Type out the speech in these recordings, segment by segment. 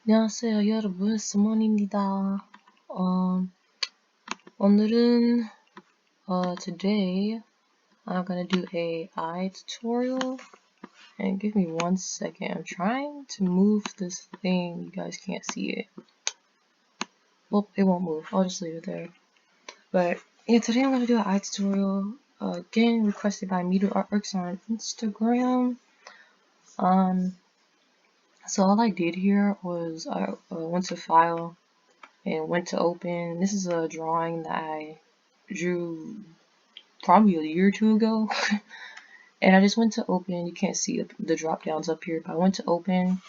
안녕하세요, 여러분. 스몬입니다. 오늘은 today I'm gonna do a eye tutorial. And give me 1 second. I'm trying to move this thing. You guys can't see it. Well, it won't move. I'll just leave it there. But yeah, today I'm gonna do an eye tutorial. Again, requested by Meter Artworks on Instagram. So all I did here was I went to File and went to Open. This is a drawing that I drew probably a year or two ago. And I just went to Open. You can't see the drop downs up here, but I went to Open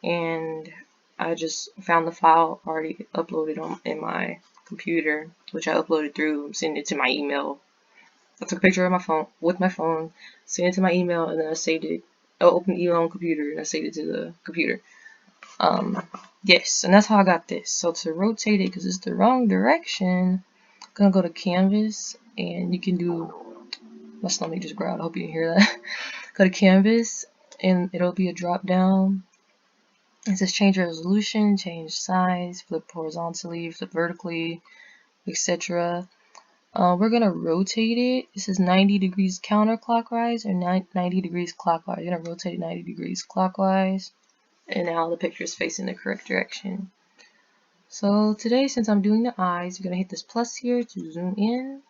and I just found the file already uploaded in my computer, which I uploaded through sending it to my email. I took a picture of my phone with my phone, sent it to my email, and then I saved it. I opened the email on the computer and I saved it to the computer. Yes, and that's how I got this. So to rotate it, because it's the wrong direction, I'm gonna go to Canvas, and you can do. My stomach just growled. I hope you didn't hear that. Go to Canvas, and it'll be a drop down. It says change resolution, change size, flip horizontally, flip vertically, etc. We're gonna rotate it. This is 90 degrees counterclockwise or 90 degrees clockwise. You're gonna rotate it 90 degrees clockwise. And now the picture is facing the correct direction. So today, since I'm doing the eyes, you're going to hit this plus here to zoom in.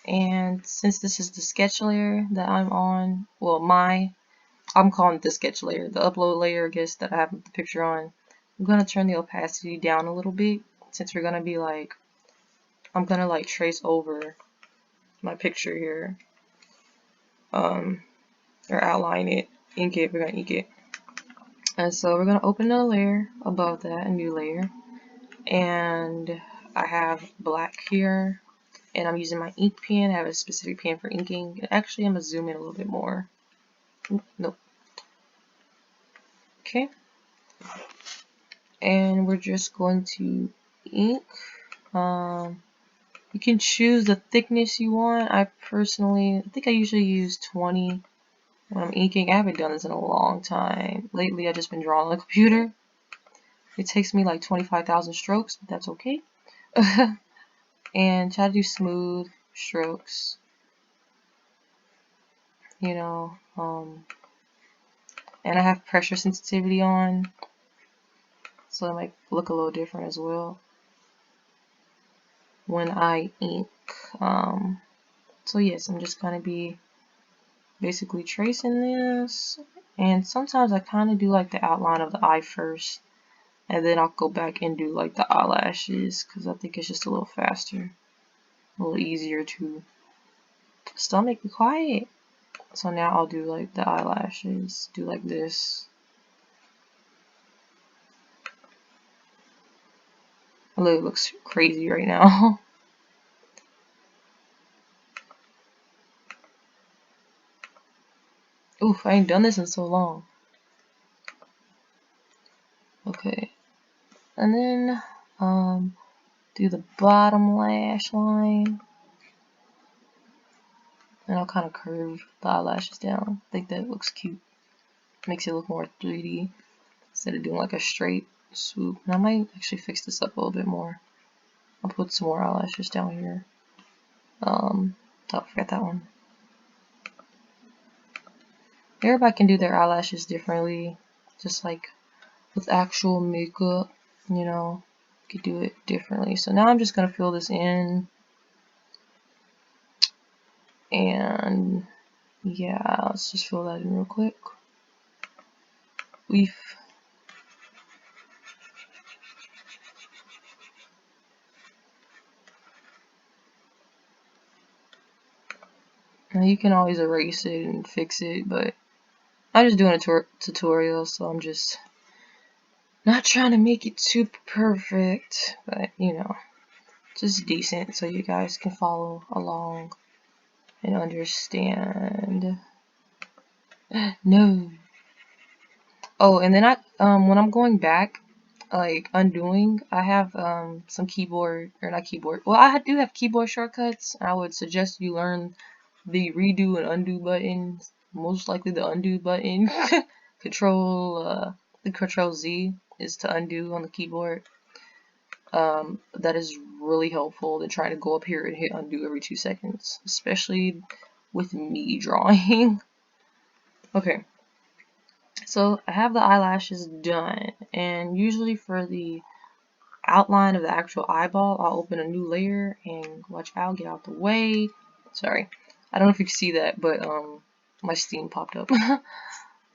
And since this is the sketch layer that I'm on, well, I'm calling it the sketch layer, the upload layer, I guess, that I have the picture on. I'm going to turn the opacity down a little bit, since we're going to be like, I'm going to like trace over my picture here, or outline it, ink it, we're going to ink it. And so we're going to open a layer above that, a new layer. And I have black here. And I'm using my ink pen. I have a specific pen for inking. And actually, I'm going to zoom in a little bit more. Nope. Okay. And we're just going to ink. You can choose the thickness you want. I think I usually use 20 when I'm inking. I haven't done this in a long time. Lately, I've just been drawing on the computer. It takes me like 25,000 strokes, but that's okay. And try to do smooth strokes. You know, and I have pressure sensitivity on, so it might look a little different as well when I ink. So yes, I'm just gonna be basically tracing this, and sometimes I kind of do like the outline of the eye first, and then I'll go back and do like the eyelashes, because I think it's just a little faster, a little easier to stomach. Be quiet. So now I'll do like the eyelashes, do like this. Although it looks crazy right now. Oof, I ain't done this in so long. Okay. And then do the bottom lash line. And I'll kind of curve the eyelashes down. I think that looks cute. Makes it look more 3D instead of doing like a straight swoop. And I might actually fix this up a little bit more. I'll put some more eyelashes down here. Oh, forgot that one. Everybody can do their eyelashes differently, just like with actual makeup, you know, you could do it differently. So now I'm just gonna fill this in, and yeah, let's just fill that in real quick. Now you can always erase it and fix it, but I'm just doing a tutorial, so I'm just not trying to make it too perfect, but you know, just decent so you guys can follow along and understand. No. Oh, and then when I'm going back, like undoing, I have some keyboard, or not keyboard. Well, I do have keyboard shortcuts. I would suggest you learn the redo and undo buttons. Most likely the undo button. Control the Control Z is to undo on the keyboard. That is really helpful than trying to go up here and hit undo every 2 seconds, especially with me drawing. Okay, so I have the eyelashes done, and usually for the outline of the actual eyeball, I'll open a new layer and watch out, get out the way. Sorry, I don't know if you can see that, but my Steam popped up.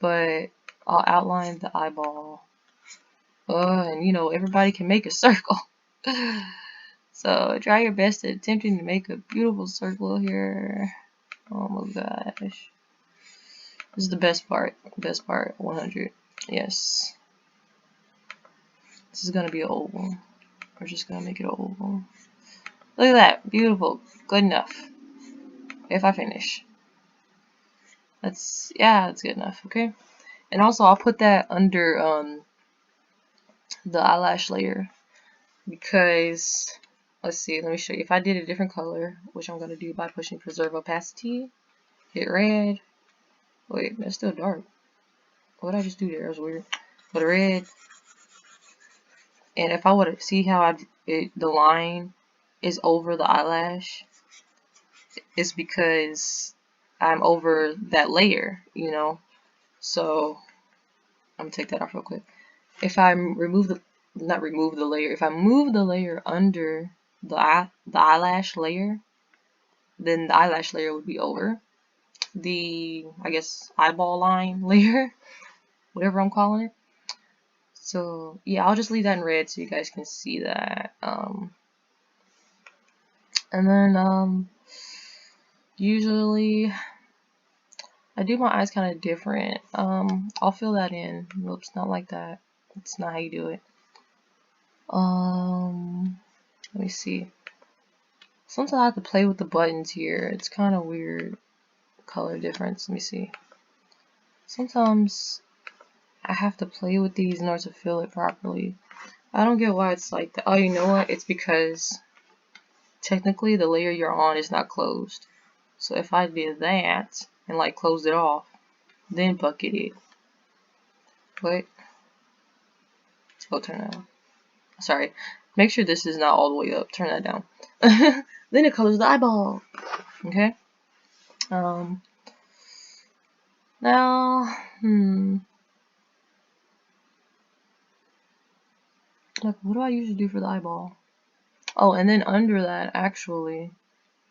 But I'll outline the eyeball. And you know, everybody can make a circle. So try your best at attempting to make a beautiful circle here. Oh my gosh. This is the best part. Best part, 100. Yes. This is gonna be an oval. We're just gonna make it an oval. Look at that. Beautiful. Good enough. If I finish. That's good enough, okay? And also I'll put that under the eyelash layer, because let's see, let me show you. If I did a different color, which I'm gonna do by pushing preserve opacity, hit red. Wait, that's still dark. What did I just do there? That was weird. Put red. And if I would see how the line is over the eyelash, it's because I'm over that layer, you know. So I'm gonna take that off real quick. If I remove the layer, if I move the layer under the eyelash layer, then the eyelash layer would be over the, I guess, eyeball line layer, whatever I'm calling it. So yeah, I'll just leave that in red so you guys can see that. And then usually I do my eyes kind of different. I'll fill that in. Whoops, not like that. That's not how you do it. Let me see. Sometimes I have to play with the buttons here. It's kind of weird color difference. Let me see. Sometimes I have to play with these in order to fill it properly. I don't get why it's like that. Oh, you know what? It's because technically the layer you're on is not closed. So if I did that and like closed it off, then bucket it. Wait. Oh, turn that on. Sorry. Make sure this is not all the way up. Turn that down. Then it colors the eyeball. Okay. Now, like, what do I usually do for the eyeball? Oh, and then under that, actually,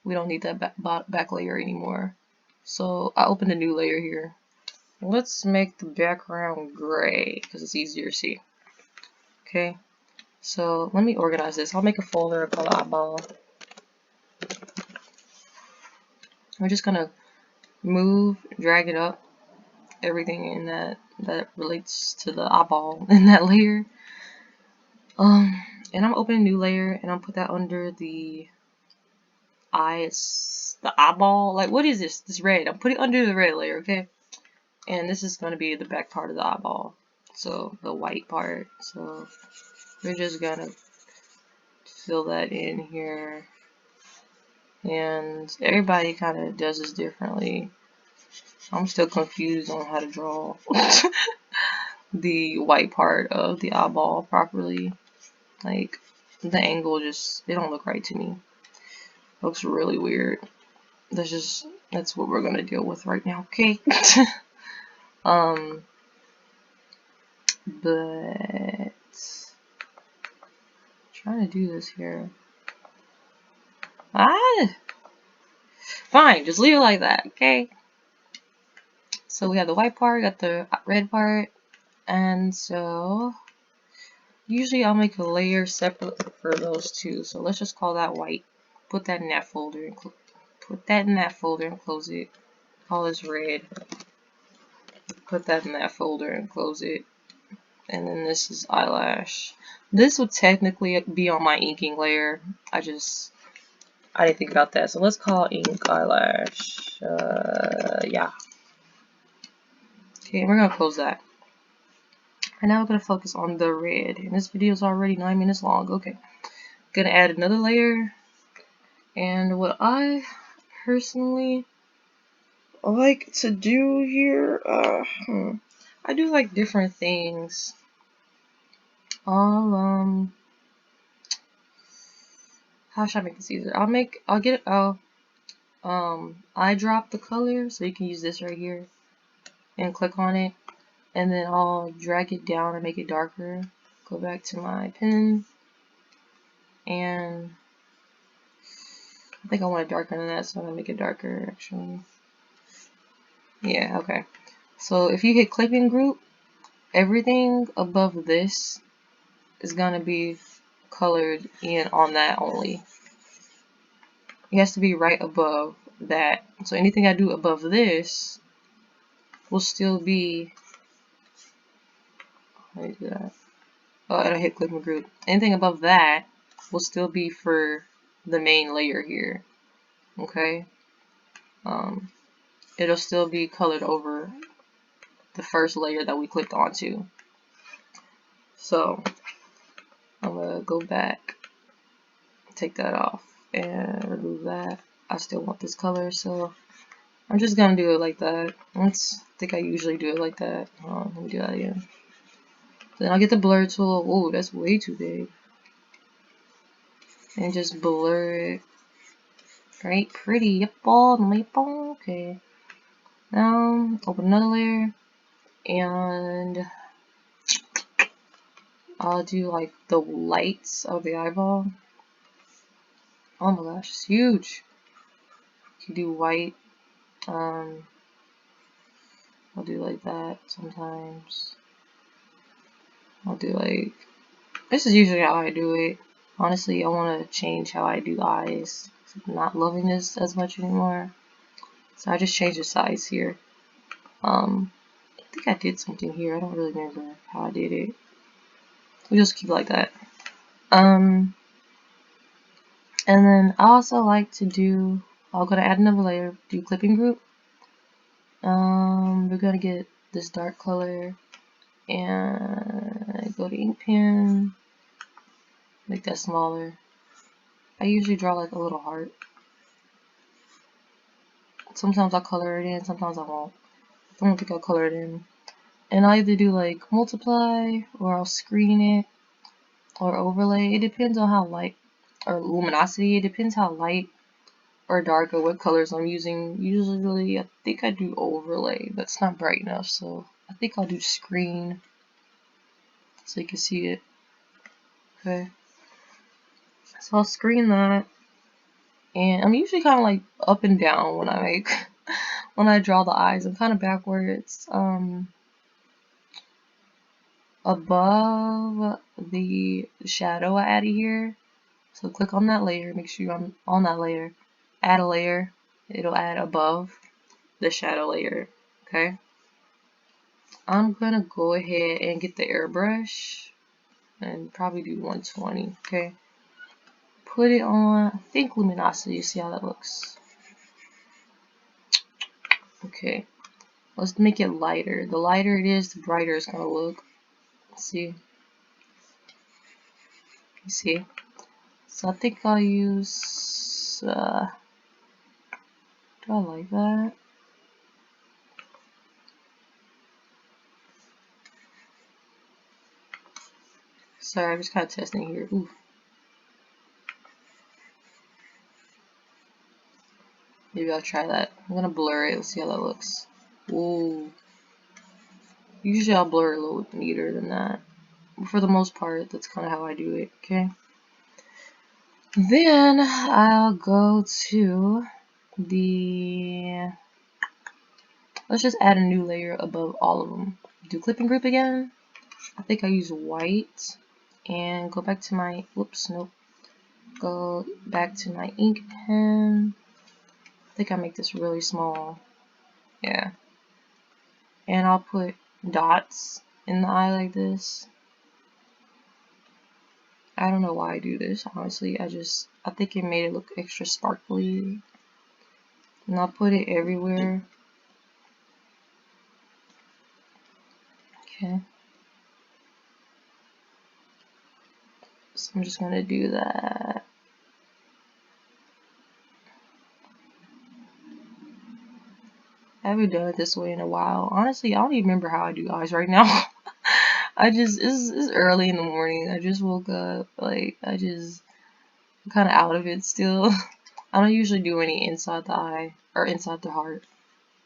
we don't need that back layer anymore. So I opened a new layer here. Let's make the background gray because it's easier to see. Okay. So let me organize this. I'll make a folder called eyeball. We're just gonna move, drag it up, everything in that relates to the eyeball in that layer. And I'm opening a new layer and I'll put that under the eyes, the eyeball. Like, what is this? This red. I'm putting under the red layer, okay? And this is going to be the back part of the eyeball. So the white part. So we're just gonna fill that in here. And everybody kind of does this differently. I'm still confused on how to draw the white part of the eyeball properly. Like, the angle just, they don't look right to me. Looks really weird. That's what we're gonna deal with right now, okay? But trying to do this here. Fine, just leave it like that, okay? So we have the white part, got the red part, and so usually I'll make a layer separate for those two. So let's just call that white. Put that in that folder and close it. Call this red. Put that in that folder and close it. And then this is eyelash. This would technically be on my inking layer. I didn't think about that. So let's call ink eyelash. Yeah. Okay, we're gonna close that. And now we're gonna focus on the red. And this video is already 9 minutes long. Okay. Gonna add another layer. And what I personally like to do here, I I do like different things. I'll how should I make this easier? I'll eyedrop the color, so you can use this right here and click on it, and then I'll drag it down and make it darker. Go back to my pen, and I think I want it darker than that, so I'm gonna make it darker actually. Yeah, okay. So if you hit clipping group, everything above this is gonna be colored in on that only. It has to be right above that. So anything I do above this will still be, let me do that. Oh, and I hit clipping group. Anything above that will still be for the main layer here. Okay? It'll still be colored over the first layer that we clicked onto. So I'm gonna go back, take that off, and remove that. I still want this color, so I'm just gonna do it like that. I think I usually do it like that. Let me do that again. Then I'll get the blur tool. Oh, that's way too big. And just blur it. Right, pretty. Yep, all maple. Okay. Now open another layer, and I'll do like the lights of the eyeball. Oh my gosh, it's huge. You do white. I'll do like that sometimes. I'll do like, this is usually how I do it. Honestly, I want to change how I do eyes. I'm not loving this as much anymore. So I just changed the size here. I think I did something here. I don't really remember how I did it. We'll just keep it like that. And then I also like to do, I'll go to add another layer, do clipping group. We're gonna get this dark color and go to ink pen, make that smaller. I usually draw like a little heart. Sometimes I'll color it in, sometimes I won't. I don't think I'll color it in. And I either do like multiply, or I'll screen it, or overlay. It depends on how light, or luminosity. It depends how light or dark or what colors I'm using. Usually I think I do overlay, but it's not bright enough, so I think I'll do screen so you can see it. Okay. So I'll screen that. And I'm usually kind of like up and down when I make when I draw the eyes. I'm kind of backwards. Above the shadow I added here. So click on that layer. Make sure you're on that layer. Add a layer. It'll add above the shadow layer. Okay. I'm gonna go ahead and get the airbrush and probably do 120. Okay. Put it on, I think, luminosity. See how that looks. Okay. Let's make it lighter. The lighter it is, the brighter it's gonna look. Let's see. You see? So I think I'll use. Do I like that? Sorry, I'm just kind of testing here. Ooh. Maybe I'll try that. I'm gonna blur it. Let's see how that looks. Ooh. Usually I'll blur it a little neater than that. But for the most part, that's kind of how I do it. Okay. Then I'll go to the. Let's just add a new layer above all of them. Do clipping group again. I think I use white. And go back to my. Whoops, nope. Go back to my ink pen. I think I make this really small. Yeah. And I'll put dots in the eye like this. I don't know why I do this, honestly. I think it made it look extra sparkly. And I'll put it everywhere. Okay. So I'm just gonna do that. I haven't done it this way in a while. Honestly, I don't even remember how I do eyes right now. It's early in the morning. I just woke up. Like, I'm kind of out of it still. I don't usually do any inside the eye or inside the heart.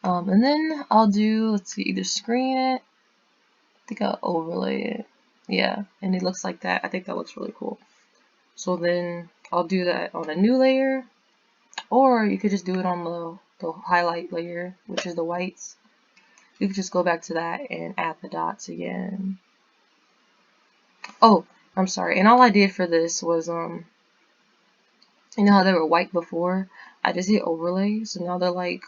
And then I'll do, let's see, either screen it. I think I'll overlay it. Yeah, and it looks like that. I think that looks really cool. So then I'll do that on a new layer, or you could just do it on the highlight layer, which is the whites. You could just go back to that and add the dots again. Oh, I'm sorry. And all I did for this was, you know how they were white before? I just hit overlay, so now they're like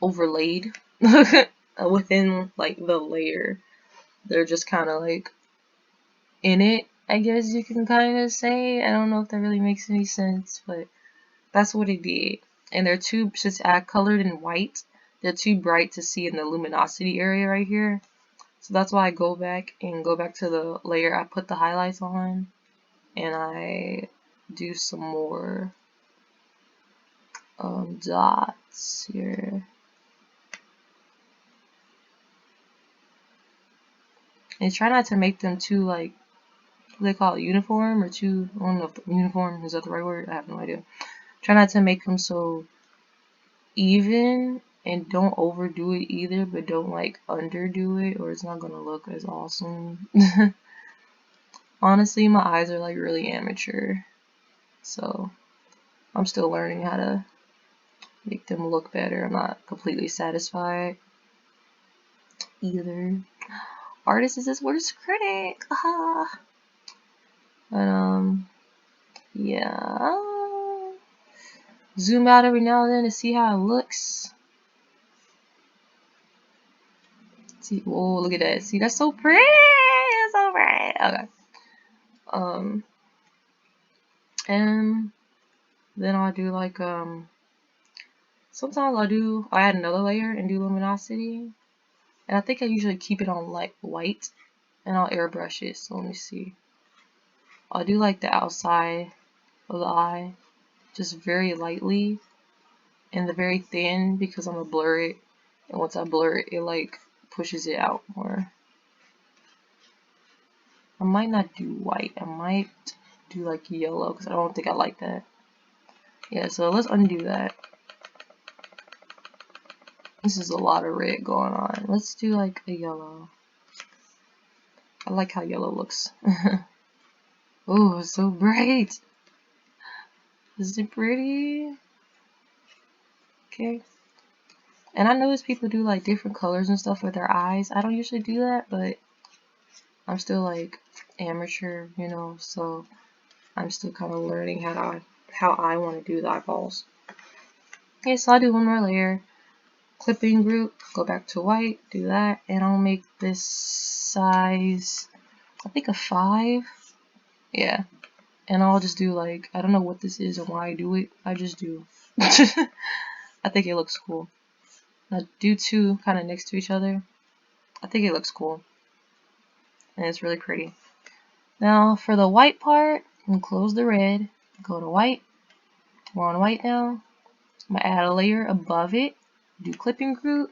overlaid within like the layer. They're just kind of like in it, I guess you can kind of say. I don't know if that really makes any sense, but that's what it did. And they're too, since I colored in white, they're too bright to see in the luminosity area right here. So that's why I go back to the layer I put the highlights on, and I do some more dots here. And try not to make them too, like, what they call it, uniform, or too, I don't know if uniform is that the right word? I have no idea. Try not to make them so even, and don't overdo it either, but don't like underdo it, or it's not gonna look as awesome. Honestly, my eyes are like really amateur, so I'm still learning how to make them look better. I'm not completely satisfied either. Artist is his worst critic. But yeah. Zoom out every now and then to see how it looks. See, whoa, look at that. See, that's so pretty. It's so pretty. Okay. And then I'll do like sometimes I'll add another layer and do luminosity. And I think I usually keep it on like white, and I'll airbrush it. So let me see. I'll do like the outside of the eye, just very lightly, and the very thin, because I'm gonna blur it. And once I blur it, it like pushes it out more. I might not do white. I might do like yellow, because I don't think I like that. Yeah, so let's undo that. This is a lot of red going on. Let's do like a yellow. I like how yellow looks. Oh, it's so bright. Is it pretty? Okay. And I notice people do like different colors and stuff with their eyes. I don't usually do that, but I'm still like amateur, you know, so I'm still kind of learning how I want to do the eyeballs. Okay, so I'll do one more layer. Clipping group, go back to white, do that, and I'll make this size, I think a 5. Yeah. And I'll just do like, I don't know what this is and why I do it. I just do. I think it looks cool. Now do 2 kind of next to each other. I think it looks cool. And it's really pretty. Now for the white part, I'm going to close the red. Go to white. We're on white now. I'm going to add a layer above it. Do clipping group.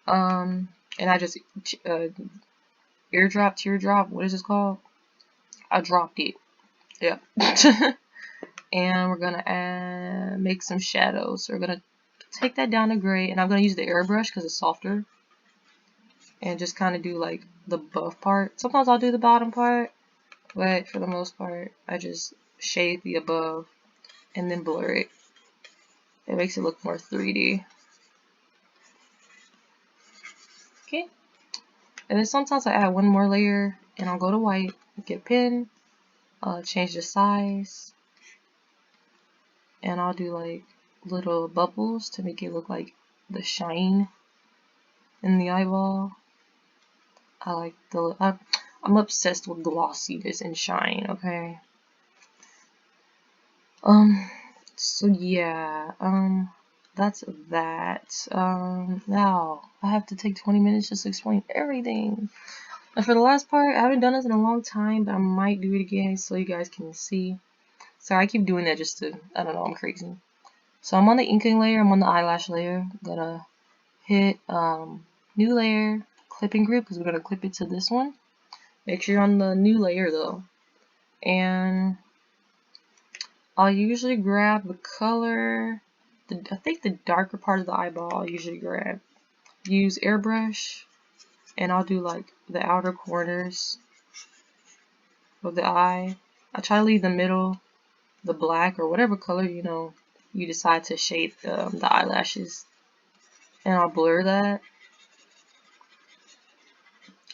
And I just teardrop, what is this called? I dropped it. Yeah. And we're gonna make some shadows. So we're gonna take that down to gray, and I'm gonna use the airbrush because it's softer, and just kind of do like the buff part. Sometimes I'll do the bottom part, but for the most part, I just shade the above and then blur it. It makes it look more 3D. Okay. And then sometimes I add one more layer, and I'll go to white, get pen, change the size, and I'll do like little bubbles to make it look like the shine in the eyeball. I like I'm obsessed with glossiness and shine, okay? So yeah, that's that. Now I have to take 20 minutes just to explain everything. And for the last part, I haven't done this in a long time, but I might do it again so you guys can see. Sorry, I keep doing that just to, I don't know, I'm crazy. So I'm on the inking layer, I'm on the eyelash layer. I'm gonna hit new layer, clipping group, because we're going to clip it to this one. Make sure you're on the new layer though. And I'll usually grab the color, I think the darker part of the eyeball I'll usually grab. Use airbrush, and I'll do like the outer corners of the eye. I try to leave the middle, the black or whatever color you decide to shape the eyelashes. And I'll blur that.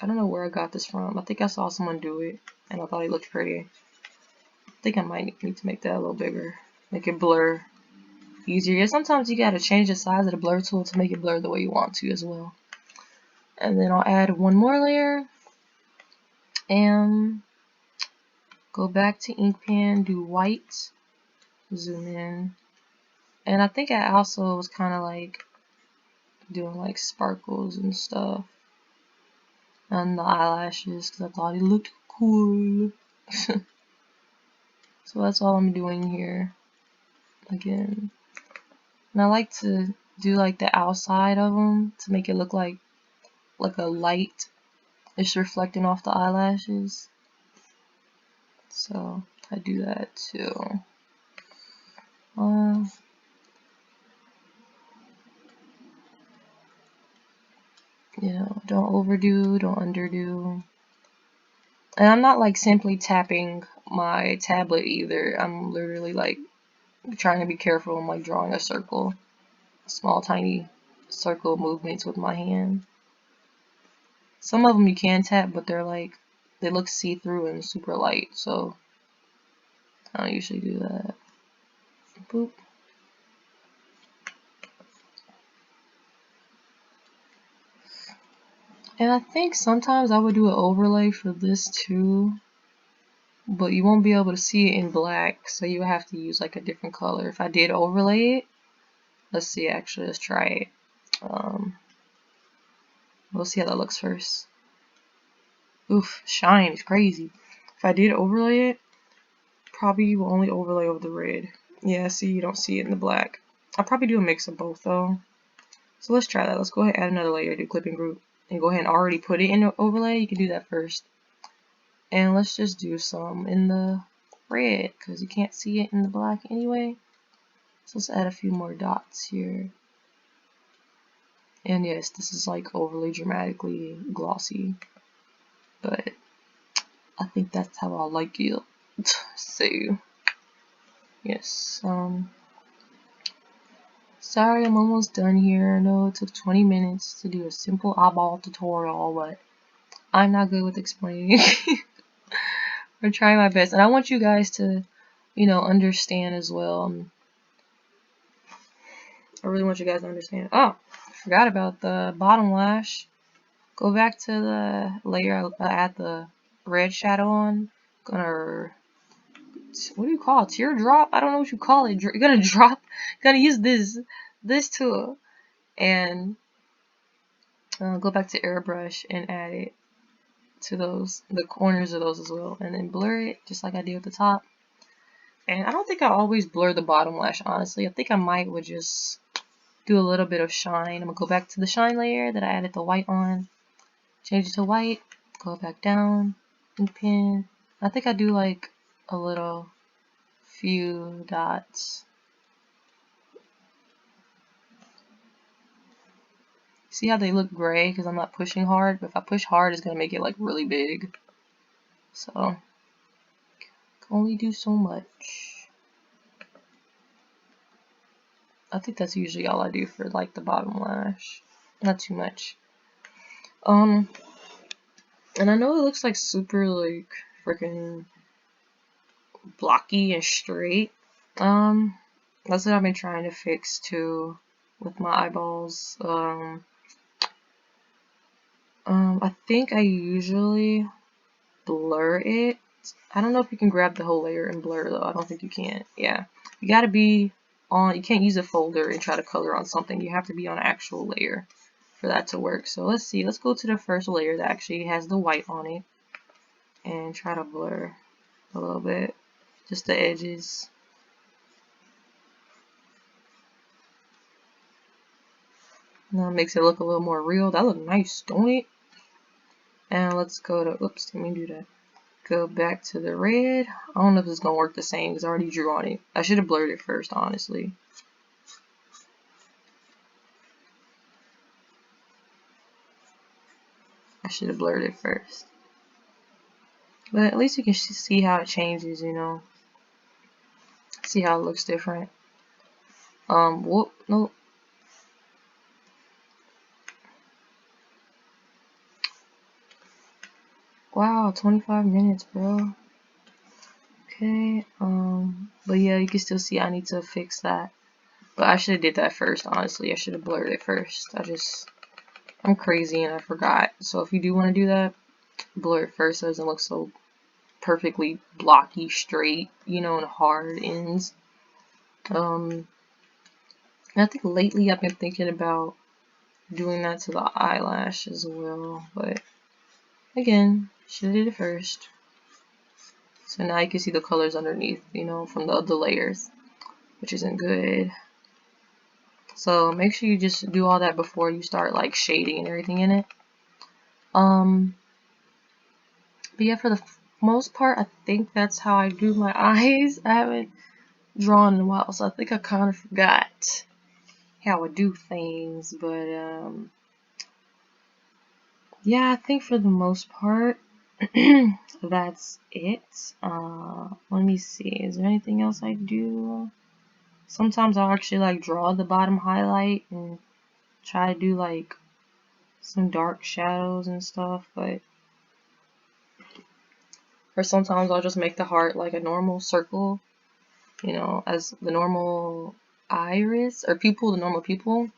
I don't know where I got this from. I think I saw someone do it and I thought it looked pretty. I think I might need to make that a little bigger. Make it blur easier. Yeah, sometimes you gotta change the size of the blur tool to make it blur the way you want to as well. And then I'll add one more layer and go back to ink pen, do white, zoom in. And I think I also was kind of like doing like sparkles and stuff on the eyelashes because I thought it looked cool. So that's all I'm doing here again. And I like to do like the outside of them to make it look like a light is reflecting off the eyelashes. So I do that too. Don't overdo, don't underdo. And I'm not like simply tapping my tablet either. I'm literally like trying to be careful. I'm like drawing a circle, small tiny circle movements with my hand. Some of them you can tap, but they look see-through and super light, so I don't usually do that. Boop. And I think sometimes I would do an overlay for this too, but you won't be able to see it in black, so you have to use like a different color. If I did overlay it, let's see, actually, let's try it. We'll see how that looks first. Oof, shine is crazy. If I did overlay it, probably will only overlay over the red. Yeah, see, you don't see it in the black. I'll probably do a mix of both though. So let's try that. Let's go ahead and add another layer, do clipping group, and go ahead and already put it in the overlay. You can do that first. And let's just do some in the red, because you can't see it in the black anyway. So let's add a few more dots here. And yes, this is like overly dramatically glossy, but I think that's how I like it. So yes, sorry I'm almost done here. I know it took 20 minutes to do a simple eyeball tutorial, but I'm not good with explaining. I'm trying my best, and I want you guys to, understand as well. I really want you guys to understand. Oh, I forgot about the bottom lash. Go back to the layer I add the red shadow on. What do you call it? Teardrop? I don't know what you call it. You're gonna use this tool and go back to airbrush and add it to the corners of those as well, and then blur it just like I did at the top. And I don't think I always blur the bottom lash, honestly. I think I would just do a little bit of shine. I'm gonna go back to the shine layer that I added the white on, change it to white, go back down, ink pen. I think I do like a little few dots. See how they look gray because I'm not pushing hard, but if I push hard it's gonna make it like really big. So can only do so much. I think that's usually all I do for like the bottom lash. Not too much. And I know it looks like super like freaking blocky and straight. That's what I've been trying to fix too with my eyeballs. I think I usually blur it. I don't know if you can grab the whole layer and blur though. I don't think you can. Yeah, you gotta be on. You can't use a folder and try to color on something. You have to be on an actual layer for that to work. So let's see. Let's go to the first layer that actually has the white on it and try to blur a little bit, just the edges. That makes it look a little more real. That look nice, don't it? And let's go to, oops, didn't mean to do that. Go back to the red. I don't know if it's gonna work the same because I already drew on it. I should have blurred it first, honestly. I should have blurred it first. But at least you can see how it changes, you know. See how it looks different. Whoop, nope. Wow, 25 minutes, bro. Okay, but yeah, you can still see I need to fix that. But I should have did that first, honestly. I should have blurred it first. I'm crazy and I forgot. So if you do want to do that, blur it first so it doesn't look so perfectly blocky, straight, you know, and hard ends. I think lately I've been thinking about doing that to the eyelash as well, but again, should have did it first. So now you can see the colors underneath, you know, from the other layers, which isn't good. So make sure you just do all that before you start like shading and everything in it. But yeah, for the most part, I think that's how I do my eyes. I haven't drawn in a while, so I think I kind of forgot how I do things. But yeah, I think for the most part, that's it. Let me see. Is there anything else I do? Sometimes I'll actually like draw the bottom highlight and try to do like some dark shadows and stuff, but or sometimes I'll just make the heart like a normal circle, you know, as the normal iris or the normal people.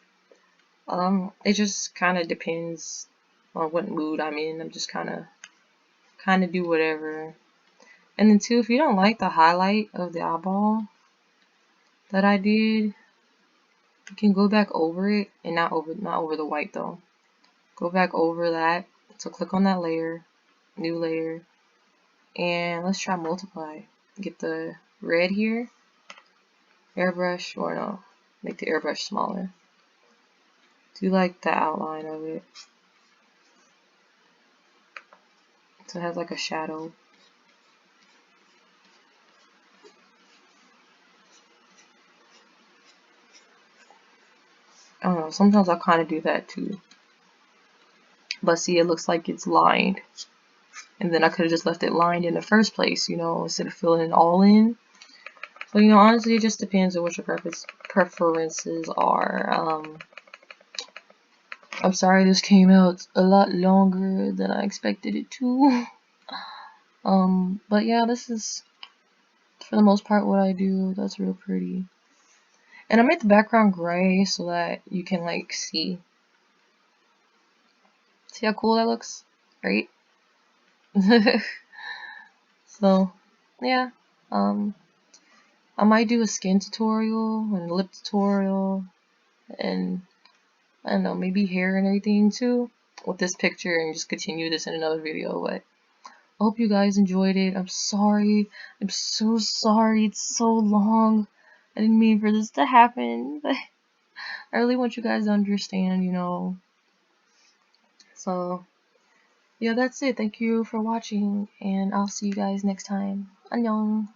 It just kind of depends on what mood I'm in. I'm just kind of do whatever. And then too, if you don't like the highlight of the eyeball that I did, you can go back over it and not over the white though. Go back over that. So click on that layer, new layer, and let's try multiply. Get the red here, airbrush, or no, make the airbrush smaller. Do like the outline of it. So it has like a shadow. I don't know, sometimes I kind of do that too. But see, it looks like it's lined. And then I could have just left it lined in the first place, you know, instead of filling it all in. So, you know, honestly, it just depends on what your preferences are. I'm sorry this came out a lot longer than I expected it to. But yeah, this is, for the most part, what I do. That's real pretty. And I made the background gray so that you can, like, see. See how cool that looks? Right? So, yeah. I might do a skin tutorial and a lip tutorial and I don't know, maybe hair and everything too with this picture and just continue this in another video. But I hope you guys enjoyed it. I'm sorry. I'm so sorry. It's so long. I didn't mean for this to happen. But I really want you guys to understand, you know. So, yeah, that's it. Thank you for watching and I'll see you guys next time. Annyeong.